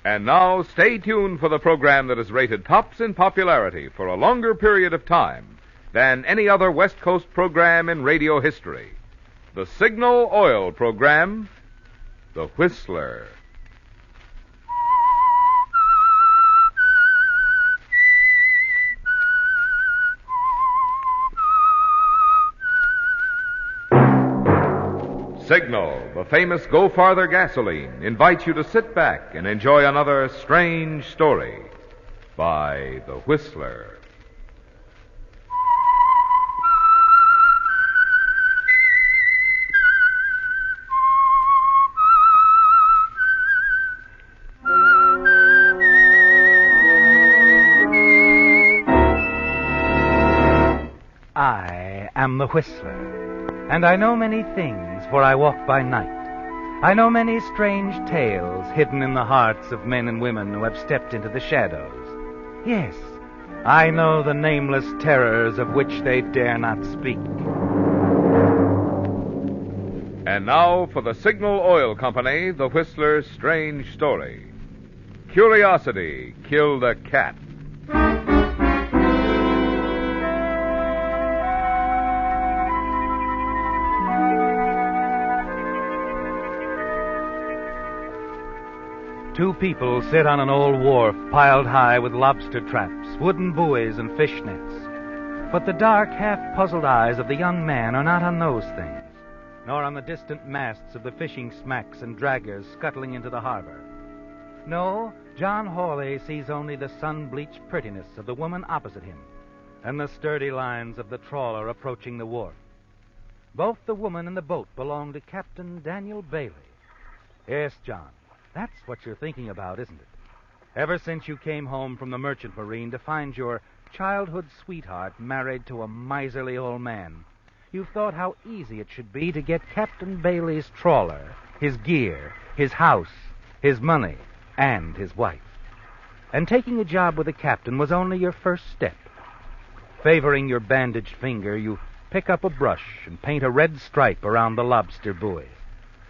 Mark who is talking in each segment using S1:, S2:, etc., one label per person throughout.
S1: And now, stay tuned for the program that is rated tops in popularity for a longer period of time than any other West Coast program in radio history. The Signal Oil program, The Whistler. Signal, the famous Go Farther gasoline, invites you to sit back and enjoy another strange story by The Whistler.
S2: I am the Whistler. And I know many things, for I walk by night. I know many strange tales hidden in the hearts of men and women who have stepped into the shadows. Yes, I know the nameless terrors of which they dare not speak.
S1: And now for the Signal Oil Company, The Whistler's strange story. Curiosity killed a cat.
S2: Two people sit on an old wharf piled high with lobster traps, wooden buoys, and fish nets. But the dark, half-puzzled eyes of the young man are not on those things, nor on the distant masts of the fishing smacks and draggers scuttling into the harbor. No, John Hawley sees only the sun-bleached prettiness of the woman opposite him and the sturdy lines of the trawler approaching the wharf. Both the woman and the boat belong to Captain Daniel Bailey. Yes, John. That's what you're thinking about, isn't it? Ever since you came home from the merchant marine to find your childhood sweetheart married to a miserly old man, you've thought how easy it should be to get Captain Bailey's trawler, his gear, his house, his money, and his wife. And taking a job with the captain was only your first step. Favoring your bandaged finger, you pick up a brush and paint a red stripe around the lobster buoy.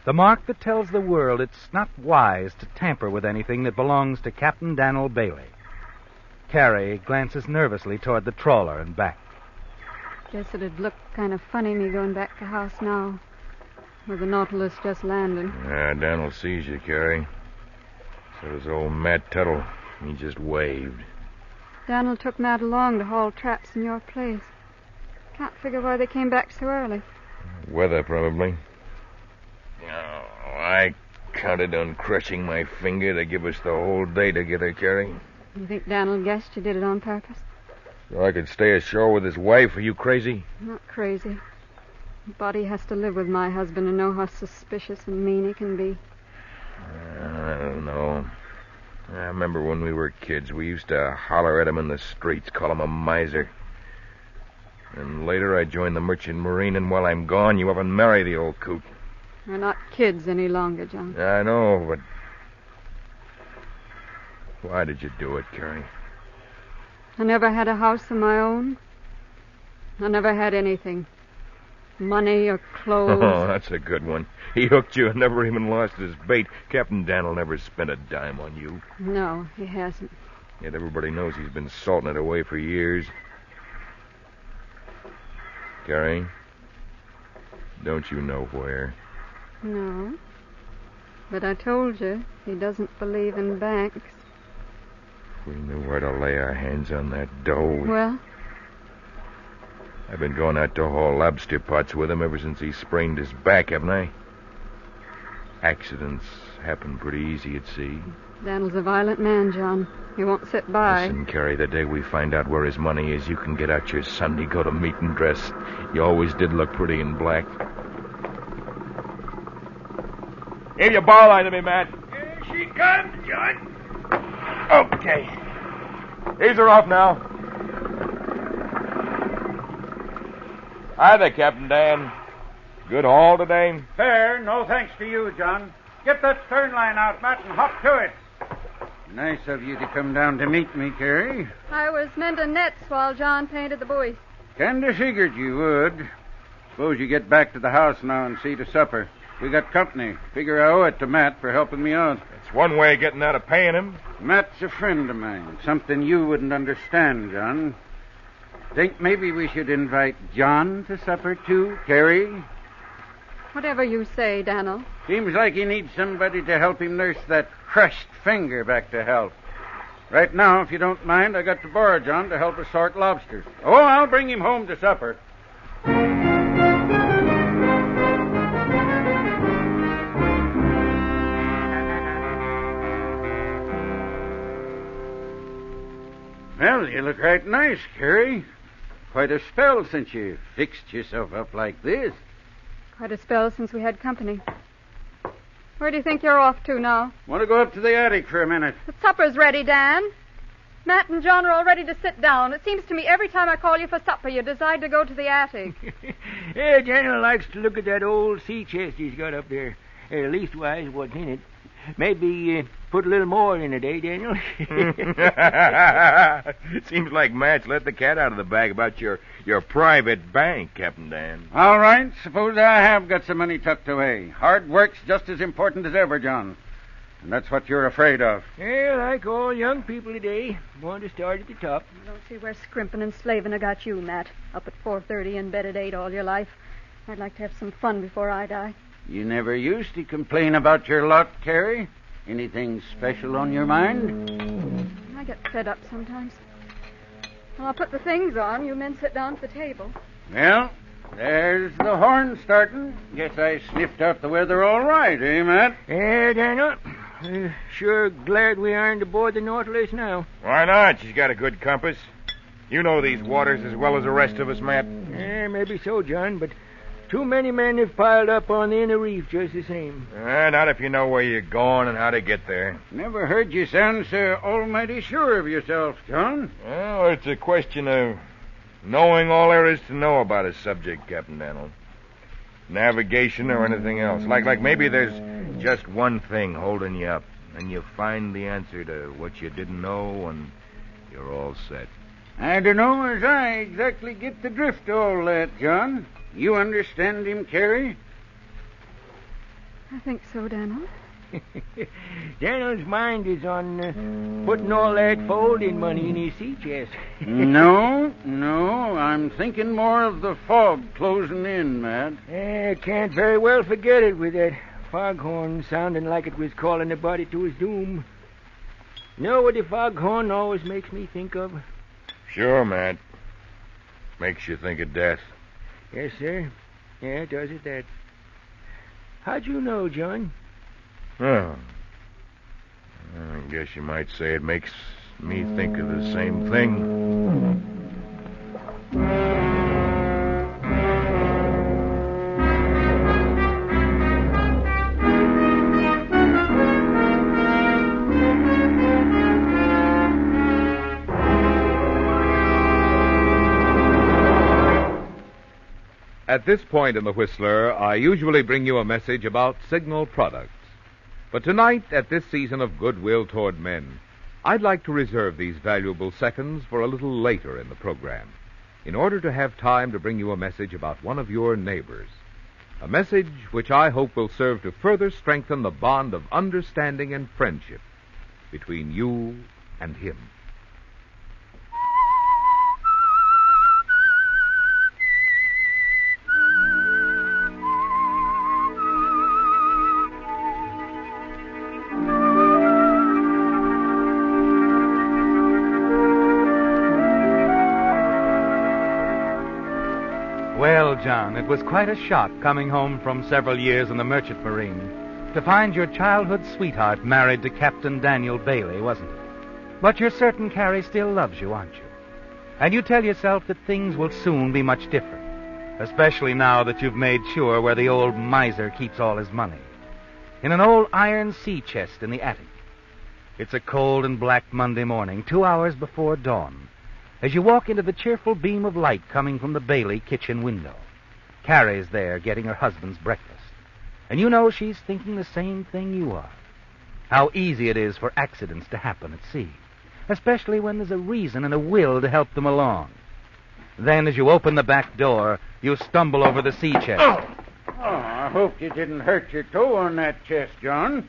S2: The mark that tells the world it's not wise to tamper with anything that belongs to Captain Daniel Bailey. Carrie glances nervously toward the trawler and back.
S3: Guess it'd look kind of funny me going back to house now, with the Nautilus just landing.
S4: Yeah, Daniel sees you, Carrie. So does old Matt Tuttle. He just waved.
S3: Daniel took Matt along to haul traps in your place. Can't figure why they came back so early.
S4: Weather, probably. Oh, I counted on crushing my finger to give us the whole day together, Carrie.
S3: You think Daniel guessed you did it on purpose?
S4: So I could stay ashore with his wife? Are you crazy?
S3: I'm not crazy. Buddy has to live with my husband and know how suspicious and mean he can be.
S4: I don't know. I remember when we were kids, we used to holler at him in the streets, call him a miser. And later I joined the merchant marine, and while I'm gone, you haven't married the old coot.
S3: We're not kids any longer, John.
S4: I know, but... why did you do it, Carrie?
S3: I never had a house of my own. I never had anything. Money or clothes.
S4: Oh, that's a good one. He hooked you and never even lost his bait. Captain Daniel never spent a dime on you.
S3: No, he hasn't.
S4: Yet everybody knows he's been salting it away for years. Carrie, don't you know where?
S3: No. But I told you, he doesn't believe in banks.
S4: We knew where to lay our hands on that dough.
S3: Well?
S4: I've been going out to haul lobster pots with him ever since he sprained his back, haven't I? Accidents happen pretty easy at sea.
S3: Daniel's a violent man, John. He won't sit by.
S4: Listen, Carrie, the day we find out where his money is, you can get out your Sunday go-to meeting dress. You always did look pretty in black. Give your bar line to me, Matt.
S5: Here she comes, John.
S4: Okay. These are off now. Hi there, Captain Dan. Good haul today?
S5: Fair, no thanks to you, John. Get that stern line out, Matt, and hop to it. Nice of you to come down to meet me, Carrie.
S3: I was mending nets while John painted the buoys.
S5: Kinda figured you would. Suppose you get back to the house now and see to supper. We got company. Figure I owe it to Matt for helping me out.
S4: It's one way of getting out of paying him.
S5: Matt's a friend of mine. Something you wouldn't understand, John. Think maybe we should invite John to supper, too, Carrie?
S3: Whatever you say, Daniel.
S5: Seems like he needs somebody to help him nurse that crushed finger back to health. Right now, if you don't mind, I got to borrow John to help us sort lobsters. Oh, I'll bring him home to supper. Well, you look right nice, Carrie. Quite a spell since you fixed yourself up like this.
S3: Quite a spell since we had company. Where do you think you're off to now?
S5: Want to go up to the attic for a minute?
S3: The supper's ready, Dan. Matt and John are all ready to sit down. It seems to me every time I call you for supper, you decide to go to the attic.
S6: Yeah, Daniel likes to look at that old sea chest he's got up there. Leastwise, what's in it. Maybe put a little more in it, eh, Daniel?
S4: Seems like Matt's let the cat out of the bag about your private bank, Captain Dan.
S5: All right, suppose I have got some money tucked away. Hard work's just as important as ever, John. And that's what you're afraid of.
S6: Yeah, like all young people today, want to start at the top.
S3: I don't see where scrimping and slaving have got you, Matt. Up at 4:30 in bed at 8 all your life. I'd like to have some fun before I die.
S5: You never used to complain about your lot, Carrie. Anything special on your mind?
S3: I get fed up sometimes. Well, I'll put the things on. You men sit down at the table.
S5: Well, there's the horn starting. Guess I sniffed out the weather all right, eh, Matt?
S6: Yeah, Daniel. Sure glad we aren't aboard the Nautilus now.
S4: Why not? She's got a good compass. You know these waters as well as the rest of us, Matt.
S6: Yeah, maybe so, John, but too many men have piled up on the inner reef just the same.
S4: Not if you know where you're going and how to get there.
S5: Never heard you sound so almighty sure of yourself, John.
S4: Well, it's a question of knowing all there is to know about a subject, Captain Daniel. Navigation or anything else. Like maybe there's just one thing holding you up, and you find the answer to what you didn't know, and you're all set.
S5: I don't know as I exactly get the drift of all that, John. You understand him, Carrie?
S3: I think so, Daniel.
S6: Daniel's mind is on putting all that folding money in his sea chest.
S5: No, I'm thinking more of the fog closing in, Matt.
S6: Can't very well forget it with that foghorn sounding like it was calling the body to his doom. You know what the foghorn always makes me think of?
S4: Sure, Matt. Makes you think of death.
S6: Yes, sir. Yeah, it does it that. How'd you know, John?
S4: Oh. I guess you might say it makes me think of the same thing.
S1: At this point in the Whistler, I usually bring you a message about Signal products. But tonight, at this season of goodwill toward men, I'd like to reserve these valuable seconds for a little later in the program, in order to have time to bring you a message about one of your neighbors. A message which I hope will serve to further strengthen the bond of understanding and friendship between you and him.
S2: Well, John, it was quite a shock coming home from several years in the Merchant Marine to find your childhood sweetheart married to Captain Daniel Bailey, wasn't it? But you're certain Carrie still loves you, aren't you? And you tell yourself that things will soon be much different, especially now that you've made sure where the old miser keeps all his money. In an old iron sea chest in the attic. It's a cold and black Monday morning, 2 hours before dawn, as you walk into the cheerful beam of light coming from the Bailey kitchen window. Carrie's there getting her husband's breakfast. And you know she's thinking the same thing you are. How easy it is for accidents to happen at sea, especially when there's a reason and a will to help them along. Then, as you open the back door, you stumble over the sea chest.
S5: Oh, I hope you didn't hurt your toe on that chest, John.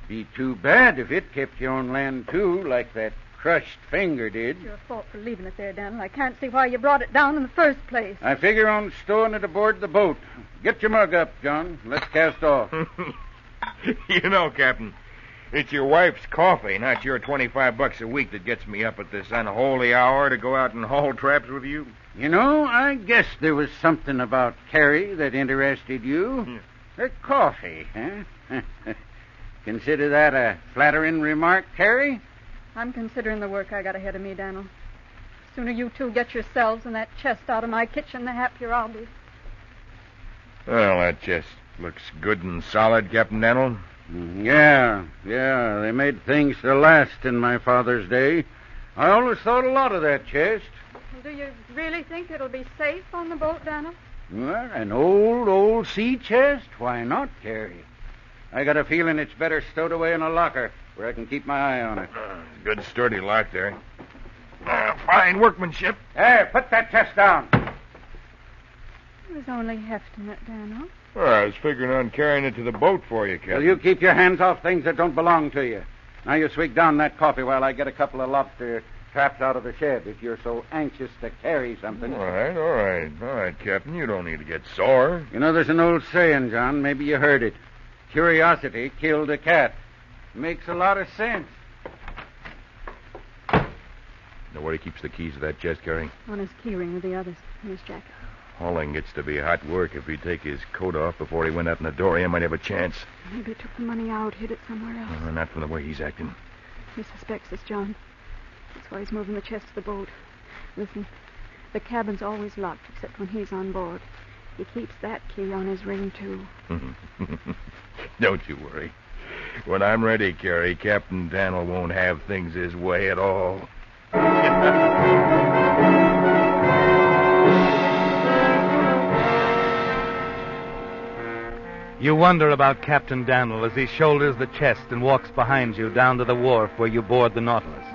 S5: Be too bad if it kept you on land, too, like that crushed finger did.
S3: Your fault for leaving it there, Daniel. I can't see why you brought it down in the first place.
S5: I figure on stowing it aboard the boat. Get your mug up, John. Let's cast off.
S4: You know, Captain, it's your wife's coffee, not your $25 a week that gets me up at this unholy hour to go out and haul traps with you.
S5: You know, I guess there was something about Carrie that interested you. Her coffee, huh? Consider that a flattering remark, Carrie?
S3: I'm considering the work I got ahead of me, Daniel. The sooner you two get yourselves and that chest out of my kitchen, the happier I'll be.
S4: Well, that chest looks good and solid, Captain Daniel.
S5: Yeah, they made things to last in my father's day. I always thought a lot of that chest.
S3: Well, do you really think it'll be safe on the boat, Daniel?
S5: Well, an old sea chest? Why not, Carrie? I got a feeling it's better stowed away in a locker where I can keep my eye on it.
S4: Good sturdy lock there. Fine workmanship.
S5: Hey, put that chest down.
S3: It was only hefting it, Daniel.
S4: Well, I was figuring on carrying it to the boat for you, Captain.
S5: Well, you keep your hands off things that don't belong to you. Now you swig down that coffee while I get a couple of lobster traps out of the shed if you're so anxious to carry something.
S4: All right, Captain. You don't need to get sore.
S5: You know, there's an old saying, John. Maybe you heard it. Curiosity killed a cat. Makes a lot of sense.
S4: Know where he keeps the keys to that chest, Carrie?
S3: On his keyring with the others in his jacket.
S4: Hauling gets to be hot work. If he'd take his coat off before he went out in the door, he might have a chance.
S3: Maybe he took the money out, hid it somewhere else.
S4: Not from the way he's acting.
S3: He suspects us, John. That's why he's moving the chest to the boat. Listen, the cabin's always locked except when he's on board. He keeps that key on his ring, too.
S4: Don't you worry. When I'm ready, Carrie, Captain Daniel won't have things his way at all.
S2: You wonder about Captain Daniel as he shoulders the chest and walks behind you down to the wharf where you board the Nautilus.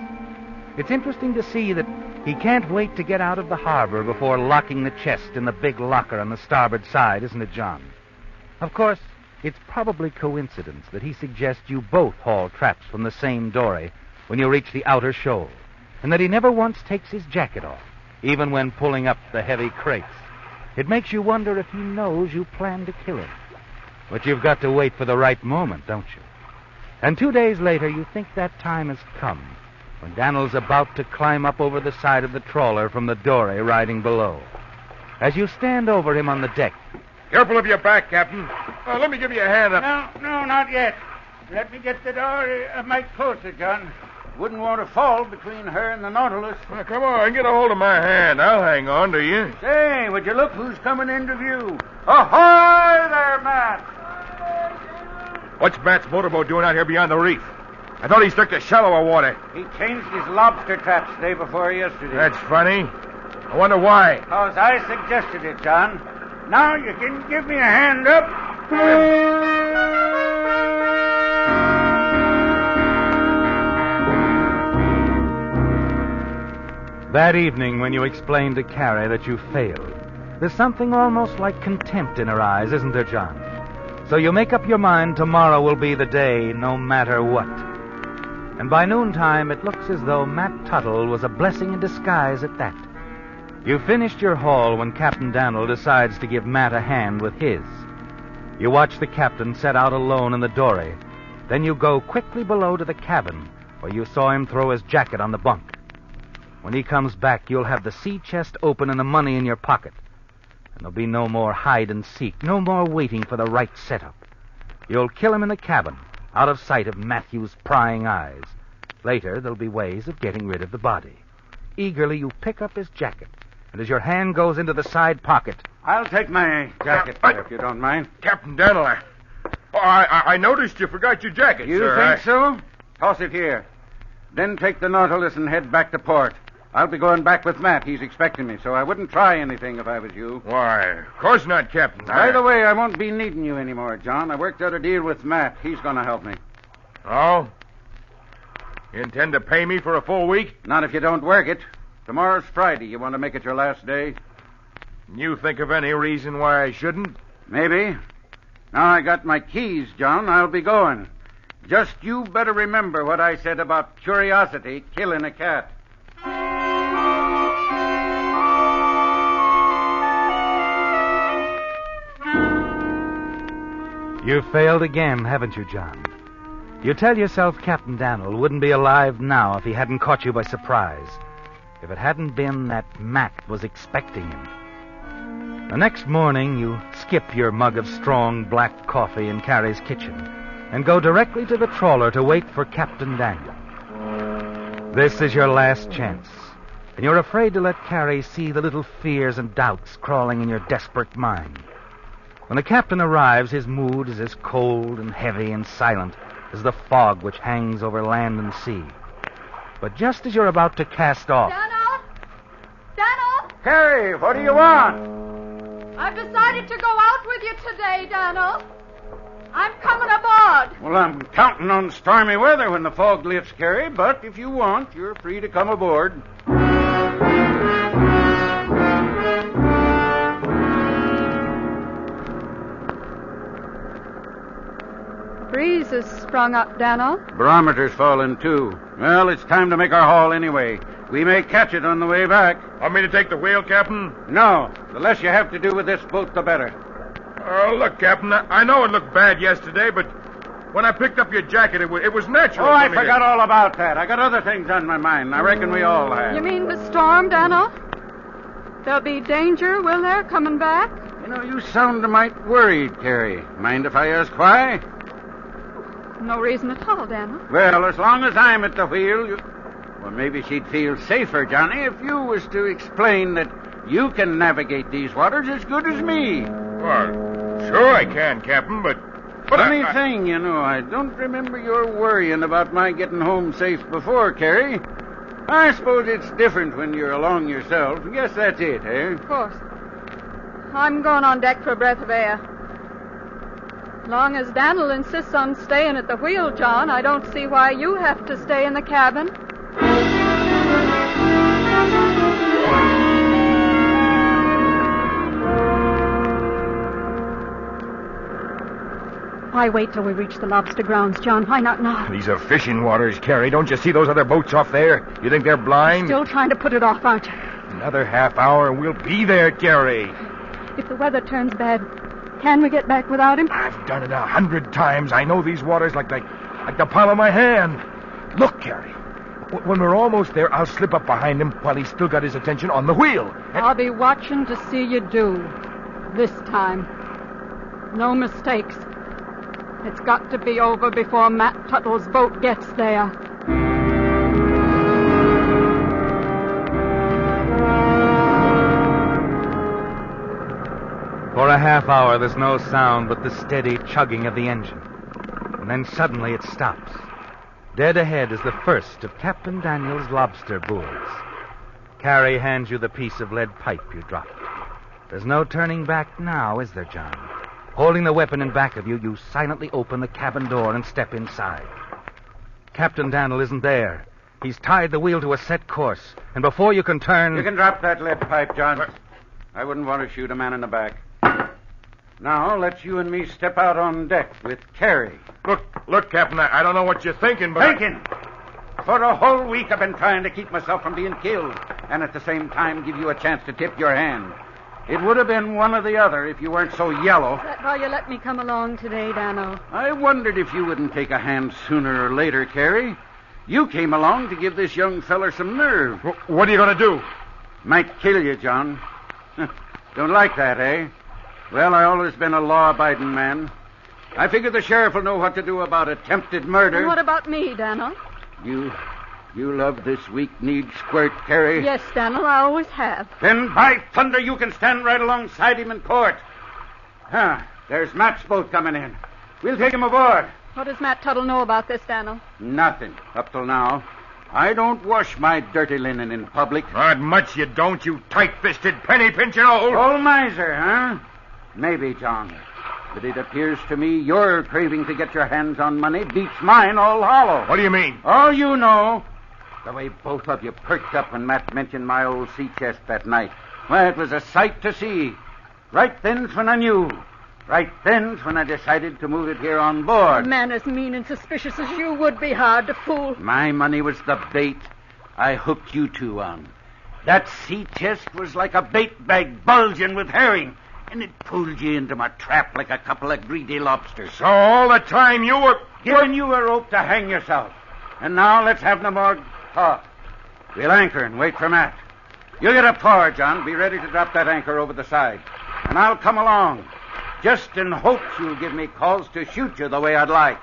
S2: It's interesting to see that he can't wait to get out of the harbor before locking the chest in the big locker on the starboard side, isn't it, John? Of course, it's probably coincidence that he suggests you both haul traps from the same dory when you reach the outer shoal, and that he never once takes his jacket off, even when pulling up the heavy crates. It makes you wonder if he knows you plan to kill him. But you've got to wait for the right moment, don't you? And 2 days later, you think that time has come, when Daniel's about to climb up over the side of the trawler from the dory riding below. As you stand over him on the deck...
S4: Careful of your back, Captain. Let me give you a hand up.
S5: No, not yet. Let me get the door a mite closer, John. Wouldn't want to fall between her and the Nautilus.
S4: Well, come on, get a hold of my hand. I'll hang on to you.
S5: Say, would you look who's coming into view? Ahoy there, Matt!
S4: What's Matt's motorboat doing out here beyond the reef? I thought he stuck to shallower water.
S5: He changed his lobster traps day before yesterday.
S4: That's funny. I wonder why.
S5: Because I suggested it, John. Now you can give me a hand up.
S2: That evening, when you explain to Carrie that you failed, there's something almost like contempt in her eyes, isn't there, John? So you make up your mind tomorrow will be the day, no matter what. And by noontime, it looks as though Matt Tuttle was a blessing in disguise at that. You finished your haul when Captain Daniel decides to give Matt a hand with his. You watch the captain set out alone in the dory. Then you go quickly below to the cabin, where you saw him throw his jacket on the bunk. When he comes back, you'll have the sea chest open and the money in your pocket. And there'll be no more hide and seek, no more waiting for the right setup. You'll kill him in the cabin, out of sight of Matthew's prying eyes. Later, there'll be ways of getting rid of the body. Eagerly, you pick up his jacket, and as your hand goes into the side pocket...
S5: I'll take my jacket there, if you don't mind.
S4: Captain Daniel, I noticed you forgot your jacket,
S5: you
S4: sir.
S5: You think so? Toss it here. Then take the Nautilus and head back to port. I'll be going back with Matt. He's expecting me, so I wouldn't try anything if I was you.
S4: Why, of course not, Captain.
S5: By the way, I won't be needing you anymore, John. I worked out a deal with Matt. He's going to help me.
S4: Oh? You intend to pay me for a full week?
S5: Not if you don't work it. Tomorrow's Friday. You want to make it your last day?
S4: You think of any reason why I shouldn't?
S5: Maybe. Now I got my keys, John. I'll be going. Just you better remember what I said about curiosity killing a cat.
S2: You've failed again, haven't you, John? You tell yourself Captain Daniel wouldn't be alive now if he hadn't caught you by surprise. If it hadn't been that Matt was expecting him. The next morning, you skip your mug of strong black coffee in Carrie's kitchen and go directly to the trawler to wait for Captain Daniel. This is your last chance, and you're afraid to let Carrie see the little fears and doubts crawling in your desperate mind. When the captain arrives, his mood is as cold and heavy and silent as the fog which hangs over land and sea. But just as you're about to cast off...
S3: Daniel!
S5: Carrie, what do you want?
S3: I've decided to go out with you today, Daniel. I'm coming aboard.
S5: Well, I'm counting on stormy weather when the fog lifts, Carrie, but if you want, you're free to come aboard.
S3: Breeze has sprung up, Daniel.
S5: Barometer's falling, too. Well, it's time to make our haul anyway. We may catch it on the way back.
S4: Want me to take the wheel, Captain?
S5: No. The less you have to do with this boat, the better.
S4: Oh, look, Captain, I know it looked bad yesterday, but when I picked up your jacket, it was natural.
S5: Oh, I forgot all about that. I got other things on my mind. I reckon we all have.
S3: You mean the storm, Daniel? There'll be danger, will there, coming back?
S5: You know, you sound a mite worried, Carrie. Mind if I ask why?
S3: No reason at all, Daniel.
S5: Well, as long as I'm at the wheel, Well, maybe she'd feel safer, Johnny, if you was to explain that you can navigate these waters as good as me.
S4: Well, sure I can, Captain, but
S5: Funny thing, you know, I don't remember your worrying about my getting home safe before, Carrie. I suppose it's different when you're along yourself. Guess that's it, eh?
S3: Of course. I'm going on deck for a breath of air. Long as Daniel insists on staying at the wheel, John, I don't see why you have to stay in the cabin. Why wait till we reach the lobster grounds, John? Why not now?
S4: These are fishing waters, Carrie. Don't you see those other boats off there? You think they're blind?
S3: Still trying to put it off, aren't you?
S4: Another half hour and we'll be there, Carrie.
S3: If the weather turns bad, can we get back without him?
S4: I've done it 100 times. I know these waters like the palm of my hand. Look, Carrie. When we're almost there, I'll slip up behind him while he's still got his attention on the wheel.
S3: I'll be watching to see you do. This time. No mistakes. It's got to be over before Matt Tuttle's boat gets there.
S2: For a half hour, there's no sound but the steady chugging of the engine. And then suddenly it stops. Dead ahead is the first of Captain Daniel's lobster buoys. Carrie hands you the piece of lead pipe you dropped. There's no turning back now, is there, John? Holding the weapon in back of you, you silently open the cabin door and step inside. Captain Daniel isn't there. He's tied the wheel to a set course, and before you can turn...
S5: You can drop that lead pipe, John. I wouldn't want to shoot a man in the back. Now, let's you and me step out on deck with Carrie.
S4: Look, Captain, I don't know what you're thinking, but...
S5: Thinking? For a whole week I've been trying to keep myself from being killed, and at the same time give you a chance to tip your hand. It would have been one or the other if you weren't so yellow.
S3: That's why you let me come along today, Dano.
S5: I wondered if you wouldn't take a hand sooner or later, Carrie. You came along to give this young feller some nerve.
S4: What are you going to do?
S5: Might kill you, John. Don't like that, eh? Well, I always been a law-abiding man. I figure the sheriff will know what to do about attempted murder.
S3: And what about me, Dano?
S5: You love this weak-kneed squirt, Carrie?
S3: Yes, Daniel, I always have.
S5: Then, by thunder, you can stand right alongside him in court. There's Matt's boat coming in. We'll take him aboard.
S3: What does Matt Tuttle know about this, Daniel?
S5: Nothing, up till now. I don't wash my dirty linen in public.
S4: Not much you don't, you tight-fisted, penny-pinching old...
S5: Old miser, huh? Maybe, John. But it appears to me your craving to get your hands on money beats mine all hollow.
S4: What do you mean?
S5: Oh, you know. The way both of you perked up when Matt mentioned my old sea chest that night. Why, it was a sight to see. Right then's when I knew. Right then's when I decided to move it here on board.
S3: A man as mean and suspicious as you would be hard to fool.
S5: My money was the bait I hooked you two on. That sea chest was like a bait bag bulging with herring, and it pulled you into my trap like a couple of greedy lobsters.
S4: So all the time you were...
S5: Giving you a rope to hang yourself. And now let's have no more talk. We'll anchor and wait for Matt. You get up forward, John. Be ready to drop that anchor over the side. And I'll come along, just in hopes you'll give me cause to shoot you the way I'd like.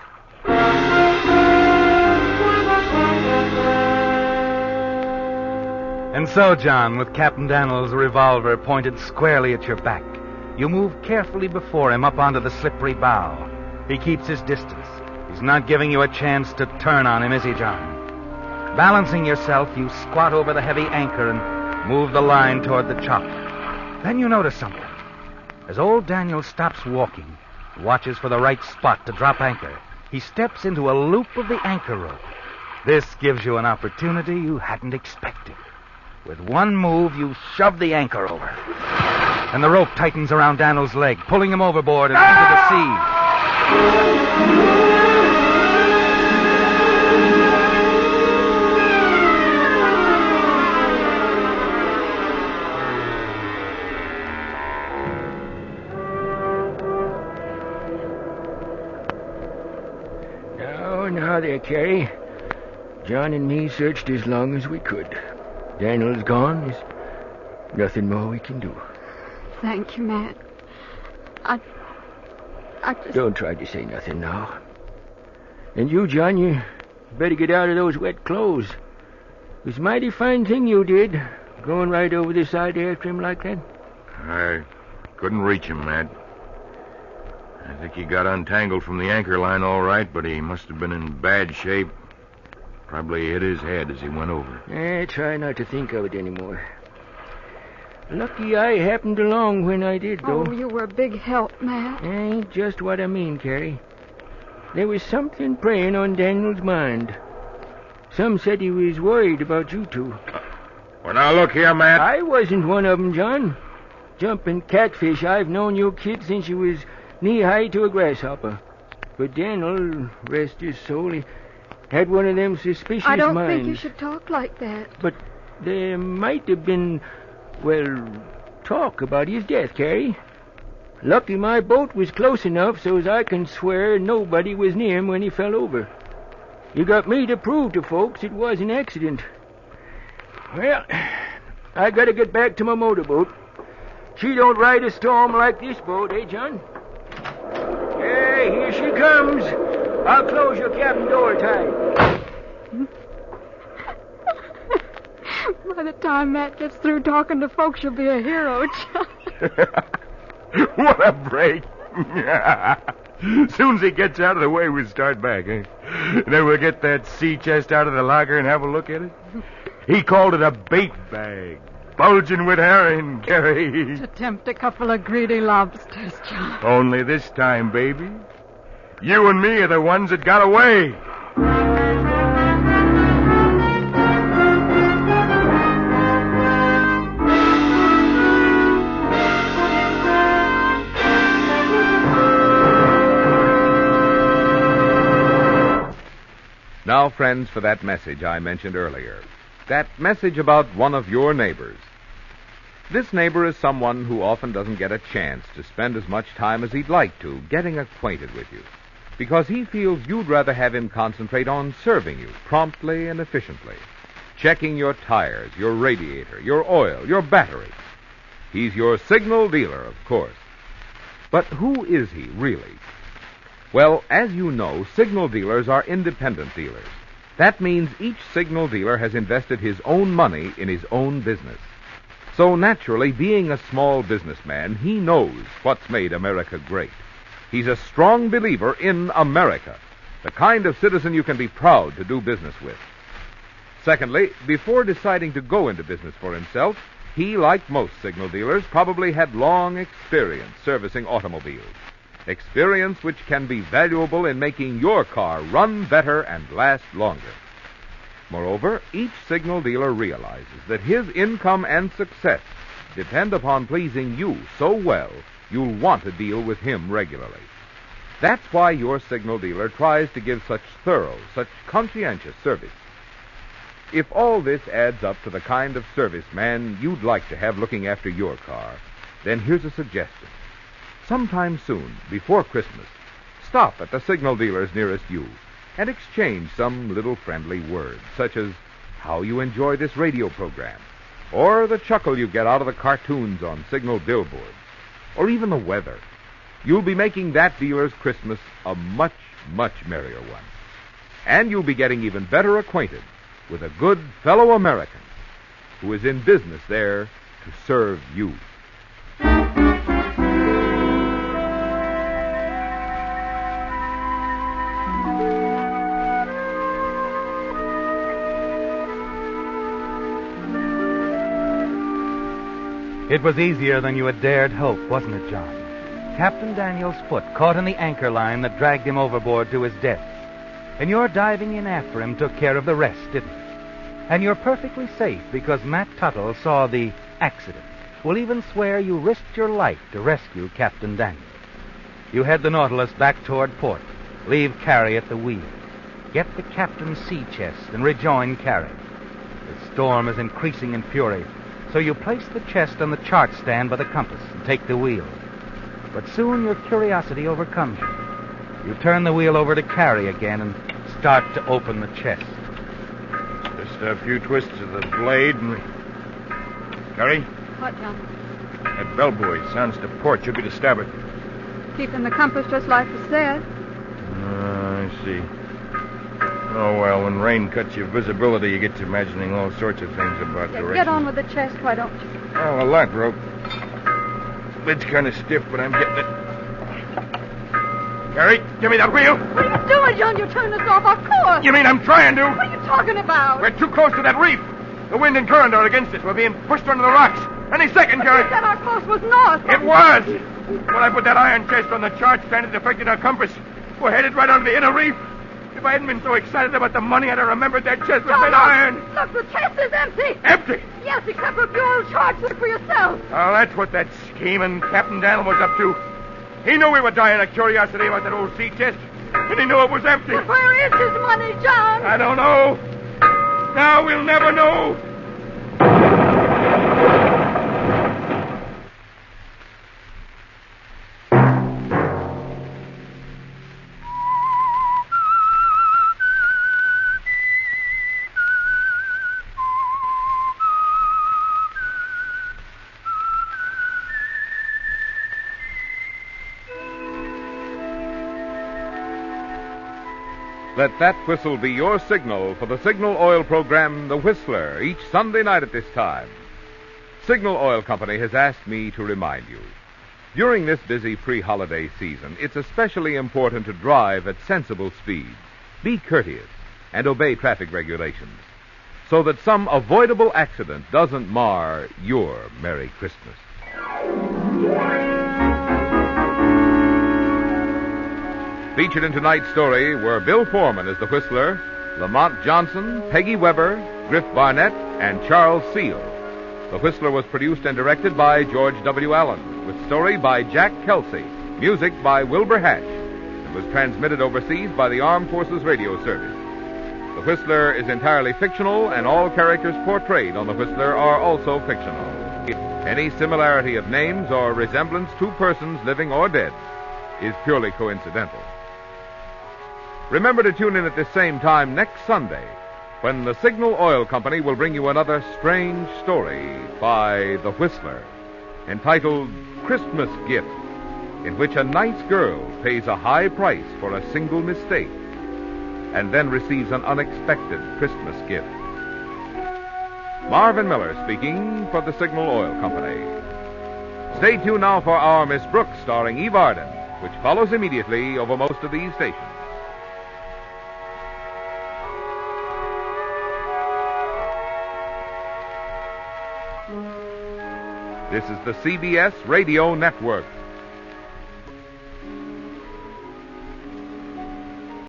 S2: And so, John, with Captain Daniels' revolver pointed squarely at your back, you move carefully before him up onto the slippery bow. He keeps his distance. He's not giving you a chance to turn on him, is he, John? Balancing yourself, you squat over the heavy anchor and move the line toward the chopper. Then you notice something. As old Daniel stops walking, he watches for the right spot to drop anchor. He steps into a loop of the anchor rope. This gives you an opportunity you hadn't expected. With one move, you shove the anchor over. And the rope tightens around Daniel's leg, pulling him overboard and into the sea.
S6: Now there, Carrie. John and me searched as long as we could. Daniel's gone. There's nothing more we can do.
S3: Thank you, Matt. I just...
S6: Don't try to say nothing now. And you, John, you better get out of those wet clothes. It was a mighty fine thing you did, going right over the side after him like that.
S4: I couldn't reach him, Matt. I think he got untangled from the anchor line all right, but he must have been in bad shape. Probably hit his head as he went over.
S6: Try not to think of it anymore. Lucky I happened along when I did, though.
S3: Oh, you were a big help, Matt.
S6: Ain't just what I mean, Carrie. There was something preying on Daniel's mind. Some said he was worried about you two.
S4: Well, now look here, Matt.
S6: I wasn't one of them, John. Jumping catfish, I've known you kid since you was knee-high to a grasshopper. But Daniel, rest his soul, he had one of them suspicious minds.
S3: I don't think you should talk like that.
S6: But there might have been, talk about his death, Carrie. Lucky my boat was close enough so as I can swear nobody was near him when he fell over. You got me to prove to folks it was an accident. Well, I gotta get back to my motorboat. She don't ride a storm like this boat, eh, John? Hey, here she comes. I'll close your cabin door tight.
S3: By the time Matt gets through talking to folks, you'll be a hero, John.
S4: What a break. Soon as he gets out of the way, we'll start back, eh? Then we'll get that sea chest out of the locker and have a look at it. He called it a bait bag, bulging with herring, Carrie.
S3: To tempt a couple of greedy lobsters, John.
S4: Only this time, baby. You and me are the ones that got away.
S1: Now, friends, for that message I mentioned earlier. That message about one of your neighbors. This neighbor is someone who often doesn't get a chance to spend as much time as he'd like to getting acquainted with you, because he feels you'd rather have him concentrate on serving you promptly and efficiently, checking your tires, your radiator, your oil, your battery. He's your signal dealer, of course. But who is he, really? Well, as you know, signal dealers are independent dealers. That means each signal dealer has invested his own money in his own business. So naturally, being a small businessman, he knows what's made America great. He's a strong believer in America, the kind of citizen you can be proud to do business with. Secondly, before deciding to go into business for himself, he, like most signal dealers, probably had long experience servicing automobiles. Experience which can be valuable in making your car run better and last longer. Moreover, each signal dealer realizes that his income and success depend upon pleasing you so well you'll want to deal with him regularly. That's why your signal dealer tries to give such thorough, such conscientious service. If all this adds up to the kind of serviceman you'd like to have looking after your car, then here's a suggestion. Sometime soon, before Christmas, stop at the signal dealers nearest you and exchange some little friendly words, such as how you enjoy this radio program, or the chuckle you get out of the cartoons on signal billboards, or even the weather. You'll be making that dealer's Christmas a much, much merrier one. And you'll be getting even better acquainted with a good fellow American who is in business there to serve you.
S2: It was easier than you had dared hope, wasn't it, John? Captain Daniel's foot caught in the anchor line that dragged him overboard to his death. And your diving in after him took care of the rest, didn't it? And you're perfectly safe because Matt Tuttle saw the accident. Will even swear you risked your life to rescue Captain Daniel. You head the Nautilus back toward port. Leave Carrie at the wheel. Get the captain's sea chest and rejoin Carrie. The storm is increasing in fury, so you place the chest on the chart stand by the compass and take the wheel. But soon your curiosity overcomes you. You turn the wheel over to Carrie again and start to open the chest.
S4: Just a few twists of the blade and... Carrie,
S3: What, John?
S4: that bell buoy sounds to port. You'll be to starboard.
S3: Keeping the compass just like you said.
S4: I see. Oh, well, when rain cuts your visibility, you get to imagining all sorts of things about direction.
S3: Get on with the chest, why don't you?
S4: Oh, a lot, rope. Lid's kind of stiff, but I'm getting it. Carrie, give me that wheel.
S3: What are you doing, John? You're turning us off our course.
S4: You mean I'm trying to?
S3: What are you talking about?
S4: We're too close to that reef. The wind and current are against us. We're being pushed under the rocks. Any second, Carrie.
S3: You said our course was north.
S4: It was. When I put that iron chest on the chart stand, it affected our compass. We're headed right onto the inner reef. If I hadn't been so excited about the money, I'd have remembered that chest was made of iron.
S3: Look, the chest is empty.
S4: Empty?
S3: Yes, except for a few old charts. Look for yourself.
S4: Oh, that's what that scheming Captain Daniel was up to. He knew we were dying of curiosity about that old sea chest, and he knew it was empty.
S3: But where is his money, John?
S4: I don't know. Now we'll never know.
S1: Let that whistle be your signal for the Signal Oil program, The Whistler, each Sunday night at this time. Signal Oil Company has asked me to remind you, during this busy pre-holiday season, it's especially important to drive at sensible speeds, be courteous, and obey traffic regulations, so that some avoidable accident doesn't mar your Merry Christmas. Featured in tonight's story were Bill Forman as the Whistler, Lamont Johnson, Peggy Weber, Griff Barnett, and Charles Seal. The Whistler was produced and directed by George W. Allen, with story by Jack Kelsey, music by Wilbur Hatch, and was transmitted overseas by the Armed Forces Radio Service. The Whistler is entirely fictional, and all characters portrayed on The Whistler are also fictional. Any similarity of names or resemblance to persons living or dead is purely coincidental. Remember to tune in at this same time next Sunday, when the Signal Oil Company will bring you another strange story by The Whistler, entitled Christmas Gift, in which a nice girl pays a high price for a single mistake and then receives an unexpected Christmas gift. Marvin Miller speaking for the Signal Oil Company. Stay tuned now for our Miss Brooks, starring Eve Arden, which follows immediately over most of these stations. This is the CBS Radio Network.